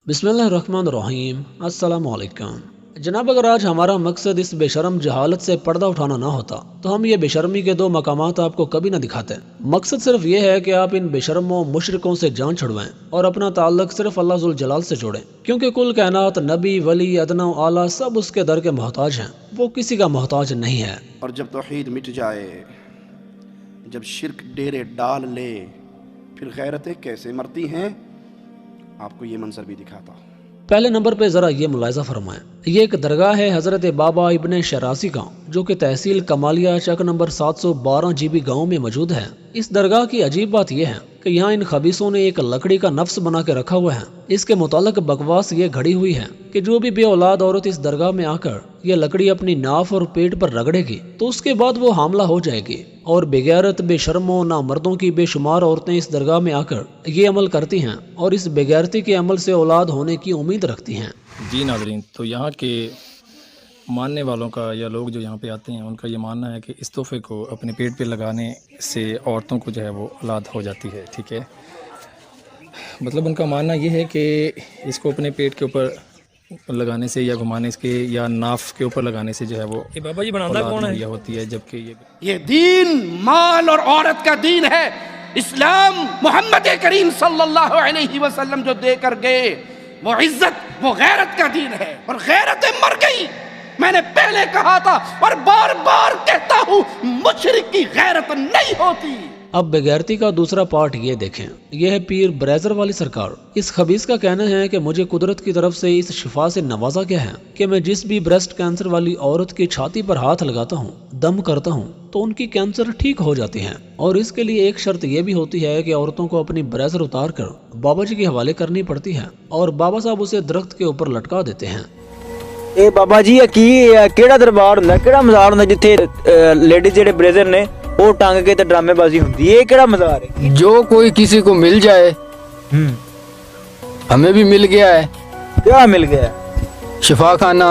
बिस्मिल्लाहिर्रहमानिर्रहीम। अस्सलाम वालेकुम जनाब, अगर आज हमारा मकसद इस बेशरम जहालत से पर्दा उठाना ना होता तो हम ये बेशर्मी के दो मकामात आपको कभी ना दिखाते। मकसद सिर्फ ये है कि आप इन बेशरमों मुशरिकों से जान छुड़वाएं और अपना ताल्लुक सिर्फ अल्लाह जुल जलाल से जोड़ें, क्योंकि कुल कायनात, नबी, वली, अदना व आला सब उसके दर के मोहताज हैं, वो किसी का मोहताज नहीं है। और जब तौहीद मिट जाए, जब शिर्क डेरे डाल ले, फिर गैरतें कैसे मरती हैं, आपको ये मंजर भी दिखाता हूँ। पहले नंबर पे जरा ये मुलाहिजा फरमाएं, ये एक दरगाह है हजरत बाबा इब्ने शरासी गांव, जो कि तहसील कमालिया चक नंबर 712 जीबी गांव में मौजूद है। इस दरगाह की अजीब बात यह है कि यहाँ इन खबीसों ने एक लकड़ी का नफ्स बना के रखा हुआ है। इसके मुतालिक बकवास ये घड़ी हुई है कि जो भी बे औलाद औरत इस दरगाह में आकर ये लकड़ी अपनी नाफ और पेट पर रगड़ेगी तो उसके बाद वो हामला हो जाएगी। और बेगैरत, बेशर्मों, नामर्दों की बेशुमार औरतें इस दरगाह में आकर ये अमल करती हैं और इस बेगैरती के अमल से औलाद होने की उम्मीद रखती हैं। जी नाज़रीन, तो यहाँ के मानने वालों का या लोग जो यहाँ पे आते हैं उनका ये मानना है कि इस तोहफे को अपने पेट पे लगाने से औरतों को जो है वो औलाद हो जाती है। ठीक है, मतलब उनका मानना ये है कि इसको अपने पेट के ऊपर लगाने से या घुमाने से या नाफ के ऊपर लगाने से जो है वो बाबा जी बनाता कौन है होती है, जबकि ये दीन माल और औरत का दीन है। इस्लाम मोहम्मद करीम सल्लल्लाहु अलैहि वसल्लम जो देकर गए वो इज्जत, वो गैरत का दीन है, और गैरतें मर गई। मैंने पहले कहा था और बार बार कहता हूँ, मुशरिक की गैरत नहीं होती। अब बेगैरती का दूसरा पार्ट ये देखें, यह है पीर ब्रेजर वाली सरकार। इस खबीस का कहना है कि मुझे कुदरत की तरफ से इस शिफा से नवाजा गया है कि मैं जिस भी ब्रेस्ट कैंसर वाली औरत की छाती पर हाथ लगाता हूँ, दम करता हूँ, तो उनकी कैंसर ठीक हो जाती है। और इसके लिए एक शर्त यह भी होती है कि औरतों को अपनी ब्रेजर उतार कर बाबा जी के हवाले करनी पड़ती है और बाबा साहब उसे दरख्त के ऊपर लटका देते हैं। ਇਹ ਬਾਬਾ ਜੀ ਇਹ ਕੀ ਕਿਹੜਾ ਦਰਬਾਰ ਹੁੰਦਾ, ਕਿਹੜਾ ਮਜ਼ਾਰ ਹੁੰਦਾ ਜਿੱਥੇ ਲੇਡੀਜ਼ ਜਿਹੜੇ ਬ੍ਰੇਜ਼ਰ ਨੇ ਉਹ ਟੰਗ ਕੇ ਤੇ ਡਰਾਮੇਬਾਜ਼ੀ ਹੁੰਦੀ ਹੈ? ਇਹ ਕਿਹੜਾ ਮਜ਼ਾਰ ਹੈ? जो कोई किसी को मिल जाए, हमें भी मिल गया है। क्या मिल गया? शिफा खाना,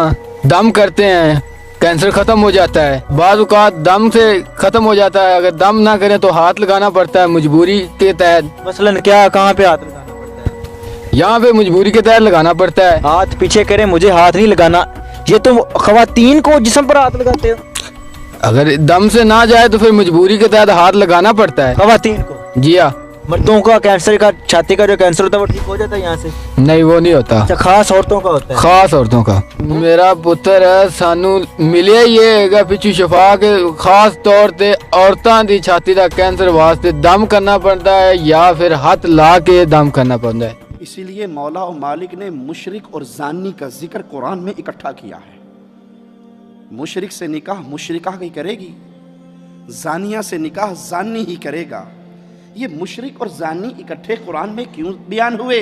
दम करते हैं, कैंसर खत्म हो जाता है। बाज़ औक़ात दम से खत्म हो जाता है, अगर दम ना करें तो हाथ लगाना पड़ता है मजबूरी के तहत। मसलन क्या, कहाँ पे हाथ लगाना पड़ता है? यहाँ पे मजबूरी के तहत लगाना पड़ता है। हाथ पीछे करें, मुझे हाथ नहीं लगाना। ये तुम खवातीन को जिस्म पर हाथ लगाते हो? अगर दम से ना जाए तो फिर मजबूरी के तहत हाथ लगाना पड़ता है। खवातीन को? जी हाँ। मर्दों का कैंसर का, छाती का जो कैंसर होता है वो ठीक हो जाता है यहाँ से? नहीं, वो नहीं होता। अच्छा, खास औरतों का होता है? खास औरतों का। मेरा पुत्र है, सानू मिले ये हैगा पिछू शफा के खास तौर ते औरतां दी छाती दा कैंसर वास्ते दम करना पड़ता है या फिर हाथ ला के दम करना पड़ता है। इसीलिए मौला और मालिक ने मुशरिक और जानी का जिक्र कुरान में इकट्ठा किया है। मुशरिक से निकाह मुशरिका ही करेगी, जानिया से निकाह जानी ही करेगा। ये मुशरिक और जानी इकट्ठे कुरान में क्यों बयान हुए?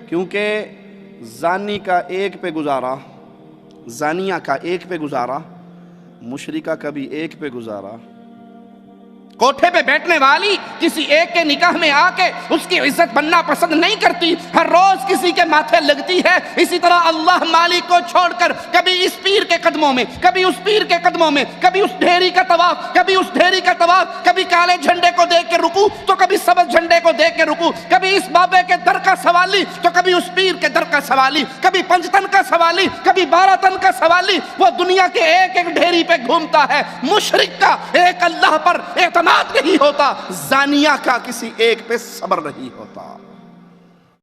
क्योंकि जानी का एक पे गुजारा, जानिया का एक पे गुजारा, मुशरिका का भी एक पे गुजारा। कोठे पे बैठने वाली किसी एक के निकाह में आके उसकी इज्जत बनना पसंद नहीं करती, हर रोज किसी के माथे लगती है। इसी तरह अल्लाह मालिक को छोड़कर कभी इस पीर के कदमों में, कभी उस पीर के कदमों में, कभी उस ढेरी का तवाफ, कभी उस ढेरी का तवाफ, कभी काले झंडे को देख के रुकू तो कभी सबज झंडे को देख के रुकू, कभी इस बाबे के दर का सवाली तो कभी उस पीर के दर का सवाली, कभी 5 तन का सवाली, कभी 12 तन का सवाली। वो दुनिया के एक एक ढेरी पे घूमता है। मुशरिक का एक अल्लाह पर एतमाद नहीं होता, जानिया का किसी एक पे सब्र नहीं होता।